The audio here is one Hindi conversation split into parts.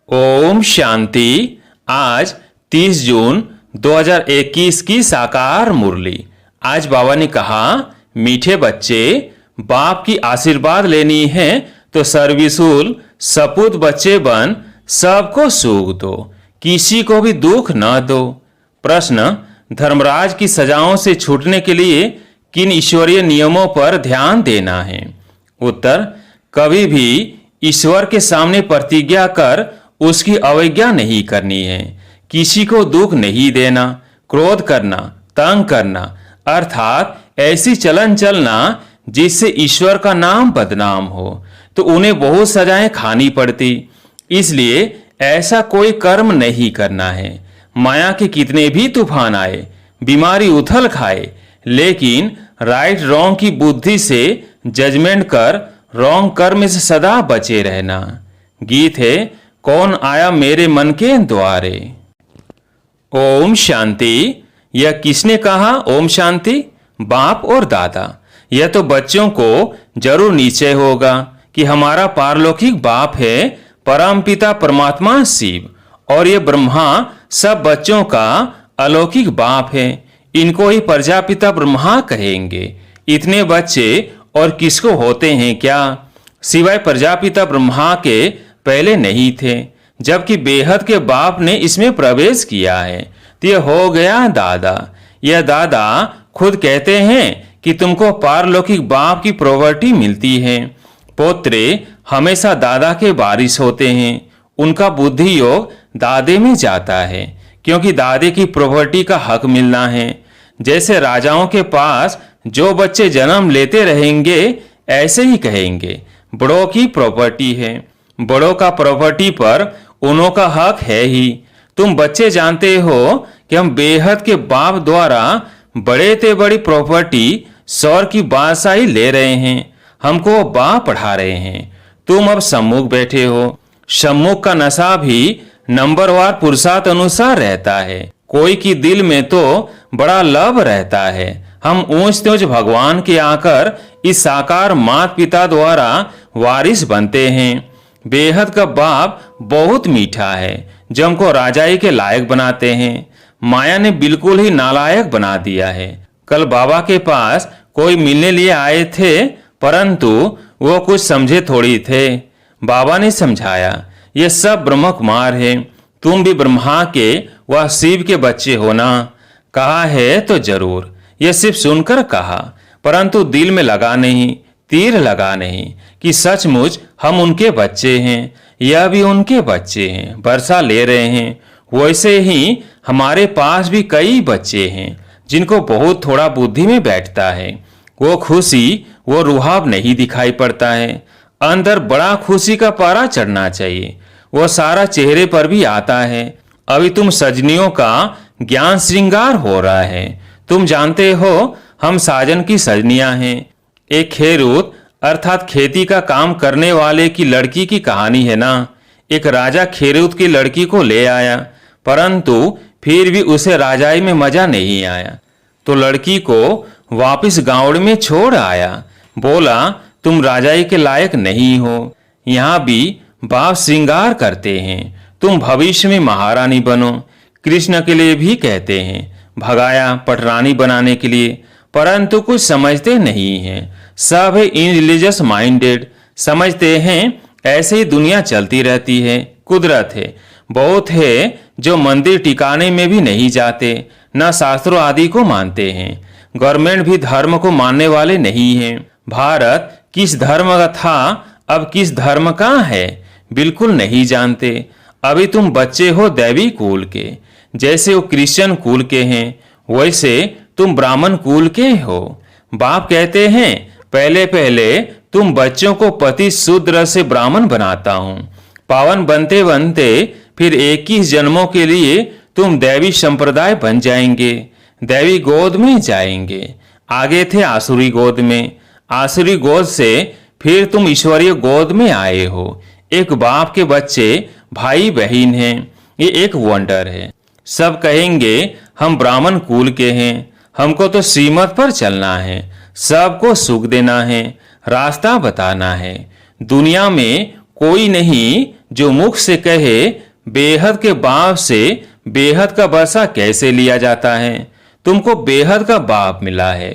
ओम शांति। आज 30 जून 2021 की साकार मुरली। आज बाबा ने कहा, मीठे बच्चे, बाप की आशीर्वाद लेनी है तो सर्विसूल सपूत बच्चे बन सबको सुख दो, किसी को भी दुख न दो। प्रश्न, धर्मराज की सजाओं से छूटने के लिए किन ईश्वरीय नियमों पर ध्यान देना है? उत्तर, कभी भी ईश्वर के सामने प्रतिज्ञा कर उसकी अवज्ञा नहीं करनी है। किसी को दुख नहीं देना, क्रोध करना, तंग करना, अर्थात ऐसी चलन चलना जिससे ईश्वर का नाम बदनाम हो, तो उन्हें बहुत सजाएं खानी पड़ती। इसलिए ऐसा कोई कर्म नहीं करना है। माया के कितने भी तूफान आए, बीमारी उथल खाए, लेकिन राइट रॉन्ग की बुद्धि से जजमेंट कर रॉन्ग कर्म से सदा बचे रहना। गीत है, कौन आया मेरे मन के द्वारे। ओम शांति। यह किसने कहा ओम शांति? बाप और दादा। यह तो बच्चों को जरूर निश्चय होगा कि हमारा पारलौकिक बाप है परम पिता परमात्मा शिव, और ये ब्रह्मा सब बच्चों का अलौकिक बाप है। इनको ही प्रजापिता ब्रह्मा कहेंगे। इतने बच्चे और किसको होते हैं क्या, सिवाय प्रजापिता ब्रह्मा के पहले नहीं थे। जबकि बेहद के बाप ने इसमें प्रवेश किया है, तो यह हो गया दादा। यह दादा खुद कहते हैं कि तुमको पारलौकिक बाप की प्रॉपर्टी मिलती है। पोत्रे हमेशा दादा के वारिस होते हैं। उनका बुद्धि योग दादे में जाता है, क्योंकि दादे की प्रॉपर्टी का हक मिलना है। जैसे राजाओं के पास जो बच्चे जन्म लेते रहेंगे, ऐसे ही कहेंगे बड़ों की प्रॉपर्टी है। बड़ों का प्रॉपर्टी पर उन्हों का हक है ही। तुम बच्चे जानते हो कि हम बेहद के बाप द्वारा बड़े ते बड़ी प्रॉपर्टी स्वर की बादशाही ले रहे हैं। हमको बाप पढ़ा रहे हैं। तुम अब सम्मुख बैठे हो। सम्मुख का नशा भी नंबरवार पुरुषार्थ अनुसार रहता है। कोई की दिल में तो बड़ा लव रहता है। हम ऊंच तेज भगवान के आकर इस साकार माता पिता द्वारा वारिस बनते हैं। बेहद का बाप बहुत मीठा है, जो हमको राजाई के लायक बनाते हैं। माया ने बिल्कुल ही नालायक बना दिया है। कल बाबा के पास कोई मिलने लिए आए थे, परंतु वो कुछ समझे थोड़ी थे। बाबा ने समझाया, ये सब ब्रह्म कुमार है। तुम भी ब्रह्मा के व शिव के बच्चे हो ना। कहा है तो जरूर, यह सिर्फ सुनकर कहा, परंतु दिल में लगा नहीं, तीर लगा नहीं कि सचमुच हम उनके बच्चे हैं। यह भी उनके बच्चे हैं, वर्षा ले रहे हैं। वैसे ही हमारे पास भी कई बच्चे हैं जिनको बहुत थोड़ा बुद्धि में बैठता है। वो खुशी, वो रुहाब नहीं दिखाई पड़ता है। अंदर बड़ा खुशी का पारा चढ़ना चाहिए। वो सारा चेहरे पर भी आता है। अभी तुम सजनियों का ज्ञान श्रृंगार हो रहा है। तुम जानते हो हम साजन की सजनियां हैं। एक खेरूत अर्थात खेती का काम करने वाले की लड़की की कहानी है ना। एक राजा खेरूत की लड़की को ले आया, परंतु फिर भी उसे राजाई में मजा नहीं आया, तो लड़की को वापस गांव में छोड़ आया। बोला, तुम राजाई के लायक नहीं हो। यहाँ भी बाप श्रृंगार करते हैं, तुम भविष्य में महारानी बनो। कृष्ण के लिए भी कहते हैं, भगाया पटरानी बनाने के लिए, परंतु कुछ समझते नहीं हैं। सब है इनरिलीजियस माइंडेड। समझते हैं ऐसे ही दुनिया चलती रहती है, कुदरत है। बहुत है जो मंदिर टिकाने में भी नहीं जाते, न शास्त्रों आदि को मानते हैं। गवर्नमेंट भी धर्म को मानने वाले नहीं हैं। भारत किस धर्म का था, अब किस धर्म का है, बिल्कुल नहीं जानते। अभी तुम बच्चे हो दैवी कुल के। जैसे वो क्रिश्चियन कुल के हैं, वैसे तुम ब्राह्मण कुल के हो। बाप कहते हैं, पहले पहले तुम बच्चों को पति शूद्र से ब्राह्मण बनाता हूँ। पावन बनते बनते फिर 21 जन्मों के लिए तुम दैवी संप्रदाय बन जाएंगे। दैवी गोद में जाएंगे। आगे थे आसुरी गोद में। आसुरी गोद से फिर तुम ईश्वरीय गोद में आए हो। एक बाप के बच्चे भाई बहन हैं। ये एक वंडर है। सब कहेंगे हम ब्राह्मण कुल के हैं, हमको तो श्रीमत पर चलना है, सबको सुख देना है, रास्ता बताना है। दुनिया में कोई नहीं जो मुख से कहे बेहद के बाप से बेहद का बरसा कैसे लिया जाता है। तुमको बेहद का बाप मिला है,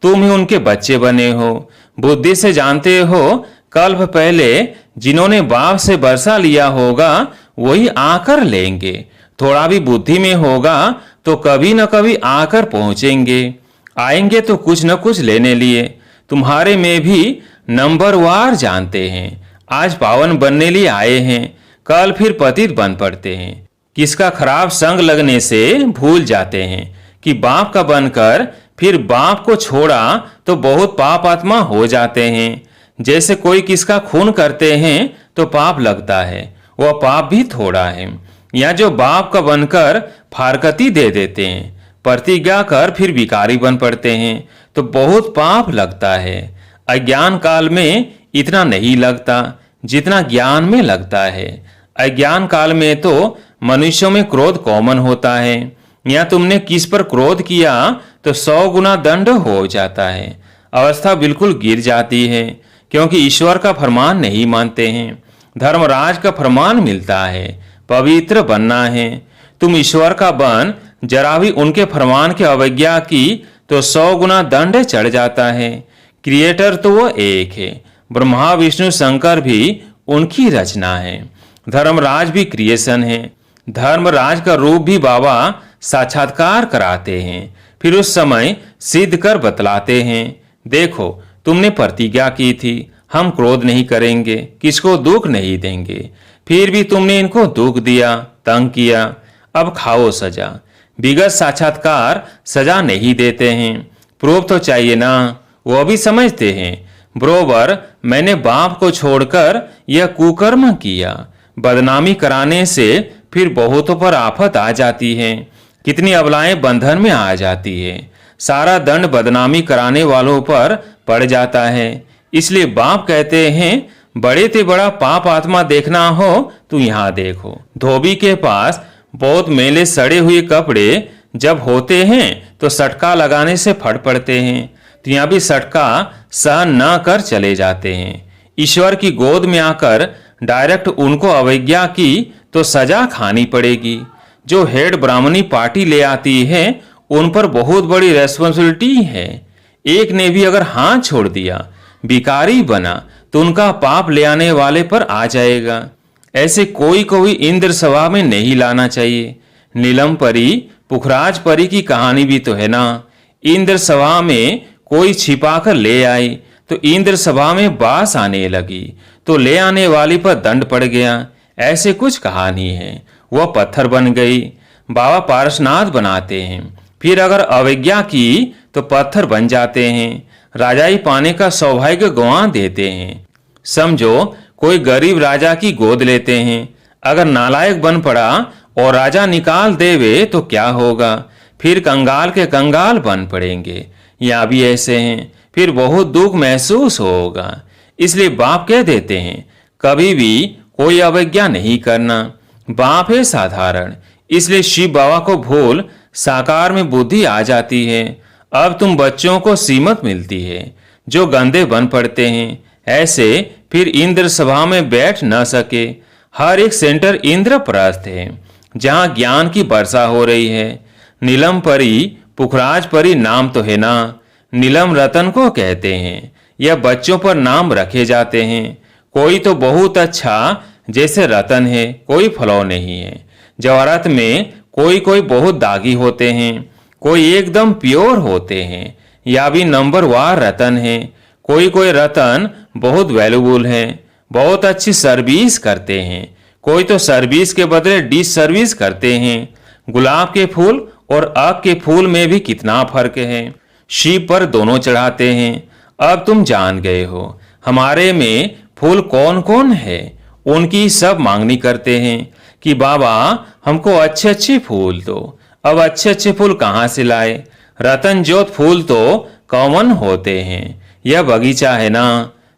तुम ही उनके बच्चे बने हो। बुद्धि से जानते हो कल्प पहले जिन्होंने बाप से बरसा लिया होगा वही आकर लेंगे। थोड़ा भी बुद्धि में होगा तो कभी न कभी आकर पहुंचेंगे। आएंगे तो कुछ न कुछ लेने लिए। तुम्हारे में भी नंबरवार जानते हैं। आज पावन बनने लिए आए हैं, कल फिर पतित बन पड़ते हैं। किसका खराब संग लगने से भूल जाते हैं कि बाप का बनकर फिर बाप को छोड़ा तो बहुत पाप आत्मा हो जाते हैं। जैसे कोई किसका खून करते हैं तो पाप लगता है, वह पाप भी थोड़ा है। या जो बाप का बनकर फारकती दे देते हैं, प्रतिज्ञा कर फिर विकारी बन पड़ते हैं तो बहुत पाप लगता है। अज्ञान काल में इतना नहीं लगता जितना ज्ञान में लगता है। अज्ञान काल में तो मनुष्यों में क्रोध कॉमन होता है। या तुमने किस पर क्रोध किया तो 100 गुना दंड हो जाता है। अवस्था बिल्कुल गिर जाती है क्योंकि ईश्वर का फरमान नहीं मानते हैं। धर्मराज का फरमान मिलता है, पवित्र बनना है। तुम ईश्वर का बन जरा भी उनके फरमान की अवज्ञा की तो 100 गुना दंड चढ़ जाता है। क्रिएटर तो वो एक है, ब्रह्मा विष्णु शंकर भी उनकी रचना है। धर्मराज भी क्रिएशन है। धर्मराज का रूप भी बाबा साक्षात्कार कराते हैं, फिर उस समय सिद्ध कर बतलाते हैं। देखो तुमने प्रतिज्ञा की थी हम क्रोध नहीं करेंगे, किसको दुख नहीं देंगे, फिर भी तुमने इनको दुख दिया, तंग किया। अब खाओ सजा। विगत साक्षात्कार सजा नहीं देते हैं, प्रूफ तो चाहिए ना। वो भी समझते हैं बरोबर मैंने बाप को छोड़कर यह कुकर्म किया। बदनामी कराने से फिर बहुतों पर आफत आ जाती है, कितनी अबलाएं बंधन में आ जाती है। सारा दंड बदनामी कराने वालों पर पड़ जाता है। इसलिए बाप कहते हैं बड़े ते बड़ा पाप आत्मा देखना हो तो यहाँ देखो। धोबी के पास बहुत मेले सड़े हुए कपड़े जब होते हैं तो सटका लगाने से फट पड़ते हैं, तो यहाँ भी सटका सहन न कर चले जाते हैं। ईश्वर की गोद में आकर डायरेक्ट उनको अवज्ञा की तो सजा खानी पड़ेगी। जो हेड ब्राह्मणी पार्टी ले आती है उन पर बहुत बड़ी रेस्पॉन्सिबिलिटी है। एक ने भी अगर हाथ छोड़ दिया, भिखारी बना, तो उनका पाप ले आने वाले पर आ जाएगा। ऐसे कोई को भी इंद्र सभा में नहीं लाना चाहिए। नीलम परी पुखराज परी की कहानी भी तो है ना। इंद्र सभा में कोई छिपाकर ले आई तो इंद्र सभा में बास आने लगी तो ले आने वाली पर दंड पड़ गया। ऐसे कुछ कहानी है। वह पत्थर बन गई। बाबा पारसनाथ बनाते हैं, फिर अगर अवज्ञा की तो पत्थर बन जाते हैं। राजाई पाने का सौभाग्य गंवा देते हैं। समझो कोई गरीब राजा की गोद लेते हैं, अगर नालायक बन पड़ा और राजा निकाल देवे तो क्या होगा, फिर कंगाल के कंगाल बन पड़ेंगे। या भी ऐसे हैं, फिर बहुत दुख महसूस होगा। इसलिए बाप कह देते हैं कभी भी कोई अवज्ञा नहीं करना। बाप है साधारण, इसलिए शिव बाबा को भूल साकार में बुद्धि आ जाती है। अब तुम बच्चों को सीमत मिलती है, जो गंदे बन पड़ते हैं ऐसे फिर इंद्र सभा में बैठ न सके। हर एक सेंटर इंद्रप्रस्थ है जहाँ ज्ञान की वर्षा हो रही है। नीलम परी पुखराज परी नाम तो है ना। नीलम रतन को कहते हैं। यह बच्चों पर नाम रखे जाते हैं। कोई तो बहुत अच्छा जैसे रतन है, कोई फलौ नहीं है। जवाहरात में कोई कोई बहुत दागी होते हैं, कोई एकदम प्योर होते हैं। या भी नंबरवार रतन है। कोई कोई रतन बहुत वैल्यूबल है, बहुत अच्छी सर्विस करते हैं। कोई तो सर्विस के बदले डिस सर्विस करते हैं। गुलाब के फूल और आग के फूल में भी कितना फर्क है। शिव पर दोनों चढ़ाते हैं। अब तुम जान गए हो हमारे में फूल कौन कौन है। उनकी सब मांगनी करते हैं कि बाबा हमको अच्छे अच्छे फूल दो। अब अच्छे अच्छे फूल कहाँ से लाए। रतन ज्योत फूल तो कॉमन होते हैं। यह बगीचा है ना।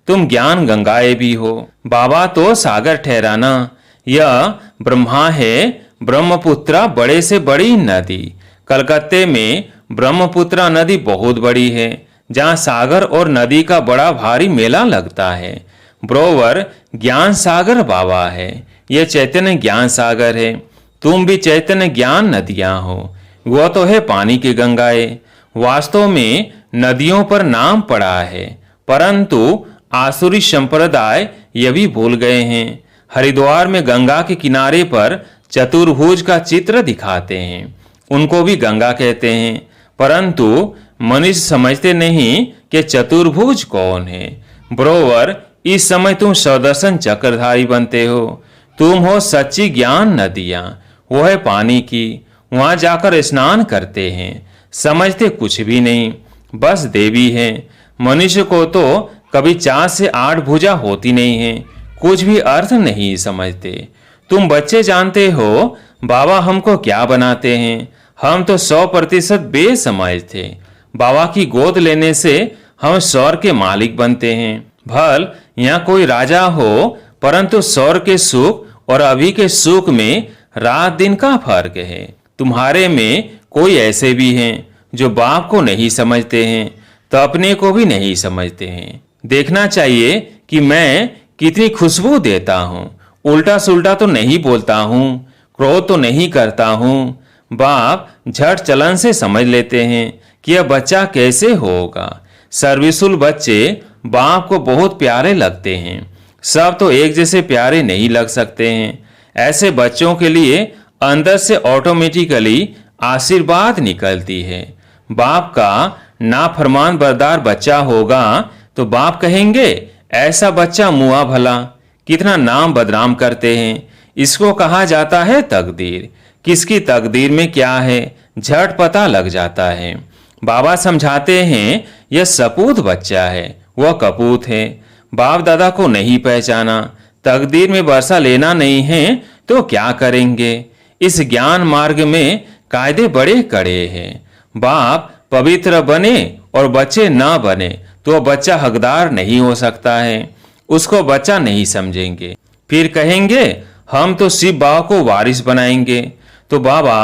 तुम ज्ञान गंगाएं भी हो। बाबा तो सागर ठहराना। यह ब्रह्मा है, ब्रह्मपुत्रा बड़े से बड़ी नदी। कलकत्ते में ब्रह्मपुत्रा नदी बहुत बड़ी है, जहाँ सागर और नदी का बड़ा भारी मेला लगता है। ब्रोवर ज्ञान सागर बाबा है। यह चैतन्य ज्ञान सागर है। तुम भी चैतन्य ज्ञान नदियां हो। वह तो है पानी की गंगाएं। वास्तव में नदियों पर नाम पड़ा है, परंतु आसुरी संप्रदाय यह भी भूल गए हैं। हरिद्वार में गंगा के किनारे पर चतुर्भुज का चित्र दिखाते हैं, उनको भी गंगा कहते हैं, परंतु मनुष्य समझते नहीं कि चतुर्भुज कौन है। बरोबर इस समय तुम सदर्शन चक्रधारी बनते हो। तुम हो सच्ची ज्ञान नदियां, वो है पानी की। वहां जाकर स्नान करते हैं, समझते कुछ भी नहीं, बस देवी है। मनुष्य को तो कभी 4 से 8 भुजा होती नहीं है, कुछ भी अर्थ नहीं समझते। तुम बच्चे जानते हो बाबा हमको क्या बनाते हैं। हम तो 100% बेसमझ थे। बाबा की गोद लेने से हम स्वर्ग के मालिक बनते हैं। भल यहाँ कोई राजा हो, परंतु स्वर्ग के सुख और अभी के सुख में रात दिन का फर्क है। तुम्हारे में कोई ऐसे भी हैं जो बाप को नहीं समझते हैं, तो अपने को भी नहीं समझते हैं। देखना चाहिए कि मैं कितनी खुशबू देता हूँ। उल्टा सुल्टा तो नहीं बोलता हूँ, क्रोध तो नहीं करता हूँ। बाप झट चलन से समझ लेते हैं कि यह बच्चा कैसे होगा। सर्विसुल बच्चे बाप को बहुत प्यारे लगते हैं। सब तो एक जैसे प्यारे नहीं लग सकते हैं। ऐसे बच्चों के लिए अंदर से ऑटोमेटिकली आशीर्वाद निकलती है। बाप का नाफरमान बरदार बच्चा होगा तो बाप कहेंगे ऐसा बच्चा मुआ भला, कितना नाम बदनाम करते हैं। इसको कहा जाता है तकदीर। किसकी तकदीर में क्या है झट पता लग जाता है। बाबा समझाते हैं यह सपूत बच्चा है, वह कपूत है। बाप दादा को नहीं पहचाना, तकदीर में बरसा लेना नहीं है तो क्या करेंगे। इस ज्ञान मार्ग में कायदे बड़े कड़े हैं। बाप पवित्र बने और बच्चे न बने तो बच्चा हकदार नहीं हो सकता है। उसको बच्चा नहीं समझेंगे, फिर कहेंगे हम तो शिव बाबा को वारिस बनाएंगे, तो बाबा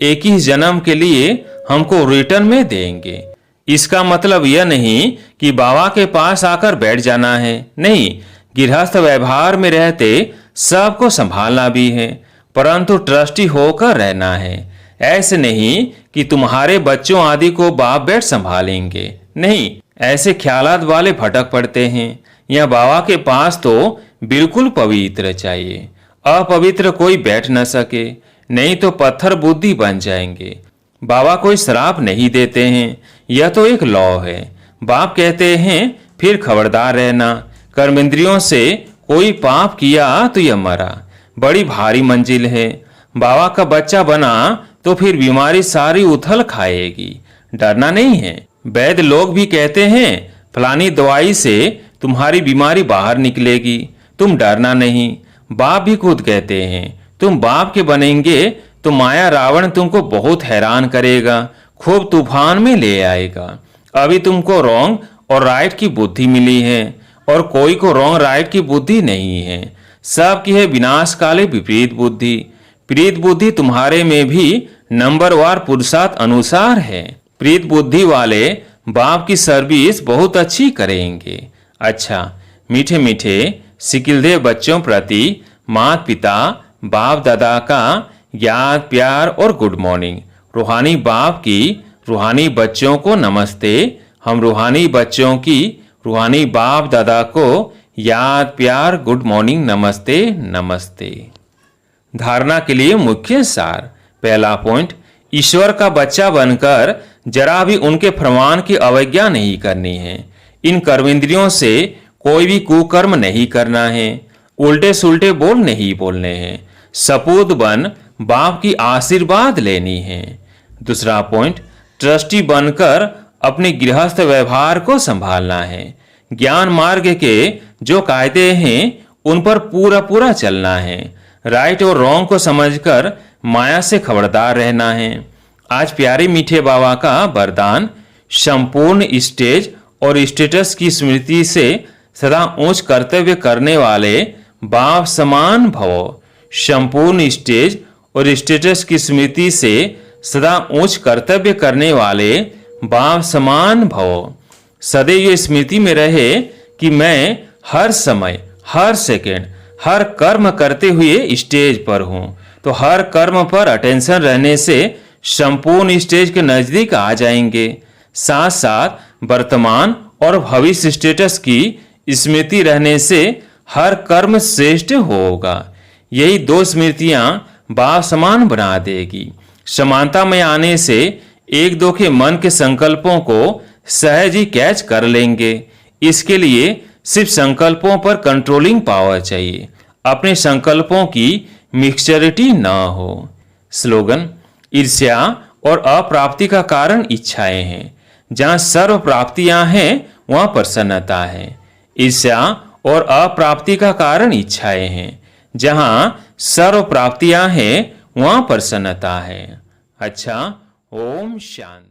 एक ही जन्म के लिए हमको रिटर्न में देंगे। इसका मतलब यह नहीं कि बाबा के पास आकर बैठ जाना है, नहीं। गृहस्थ व्यवहार में रहते सबको संभालना भी है, परंतु ट्रस्टी होकर रहना है। ऐसे नहीं कि तुम्हारे बच्चों आदि को बाप बैठ संभालेंगे, नहीं। ऐसे ख्यालात वाले भटक पड़ते हैं। यह बाबा के पास तो बिल्कुल पवित्र चाहिए, अपवित्र कोई बैठ न सके, नहीं तो पत्थर बुद्धि बन जाएंगे। बाबा कोई श्राप नहीं देते हैं, यह तो एक लॉ है। बाप कहते हैं फिर खबरदार रहना, कर्मेंद्रियों से कोई पाप किया तो यह मरा। बड़ी भारी मंजिल है। बाबा का बच्चा बना तो फिर बीमारी सारी उथल खाएगी, डरना नहीं है। वैद्य लोग भी कहते हैं फलानी दवाई से तुम्हारी बीमारी बाहर निकलेगी, तुम डरना नहीं। बाप भी खुद कहते हैं तुम बाप के बनेंगे तो माया रावण तुमको बहुत हैरान करेगा, खूब तूफान में ले आएगा। अभी तुमको रॉन्ग और राइट की बुद्धि मिली है, और कोई को रॉन्ग राइट की बुद्धि नहीं है। सबकी है विनाश काले विपरीत बुद्धि। प्रीत बुद्धि तुम्हारे में भी नंबरवार पुरुषार्थ अनुसार है। प्रीत बुद्धि वाले बाप की सर्विस बहुत अच्छी करेंगे। अच्छा, मीठे मीठे सिकिलदेव बच्चों प्रति माता पिता बाप दादा का याद प्यार और गुड मॉर्निंग। रूहानी बाप की रूहानी बच्चों को नमस्ते। हम रूहानी बच्चों की रूहानी बाप दादा को याद प्यार गुड मॉर्निंग नमस्ते नमस्ते। धारणा के लिए मुख्य सार। पहला पॉइंट, ईश्वर का बच्चा बनकर जरा भी उनके फरमान की अवज्ञा नहीं करनी है। इन कर्मेंद्रियों से कोई भी कुकर्म नहीं करना है, उल्टे सुल्टे बोल नहीं बोलने हैं। सपूत बन बाप की आशीर्वाद लेनी है। दूसरा पॉइंट, ट्रस्टी बनकर अपने गृहस्थ व्यवहार को संभालना है। ज्ञान मार्ग के जो कायदे हैं उन पर पूरा पूरा चलना है। राइट और रॉन्ग को समझकर माया से खबरदार रहना है। आज प्यारे मीठे बाबा का वरदान, संपूर्ण स्टेज और स्टेटस की स्मृति से सदा उच्च कर्तव्य करने वाले बाप समान भव। संपूर्ण स्टेज और स्टेटस की स्मृति से सदा उच्च कर्तव्य करने वाले बाप समान भव। सदैव ये स्मृति में रहे कि मैं हर समय हर सेकंड हर कर्म करते हुए स्टेज पर हूँ। तो हर कर्म पर अटेंशन रहने से संपूर्ण स्टेज के नजदीक आ जाएंगे। साथ साथ वर्तमान और भविष्य स्टेटस की स्मृति रहने से हर कर्म श्रेष्ठ होगा। यही दो स्मृतियां बाप समान बना देगी। समानता में आने से एक दो के मन के संकल्पों को सहज ही कैच कर लेंगे। इसके लिए सिर्फ संकल्पों पर कंट्रोलिंग पावर चाहिए, अपने संकल्पों की मिक्सचरिटी न हो। स्लोगन: ईर्ष्या और अप्राप्ति का कारण इच्छाएं हैं। जहां सर्व प्राप्तियां हैं वहां प्रसन्नता है। ईर्ष्या और अप्राप्ति का कारण इच्छाएं हैं। जहां सर्व प्राप्तियां हैं वहां प्रसन्नता है। अच्छा, ओम शांति।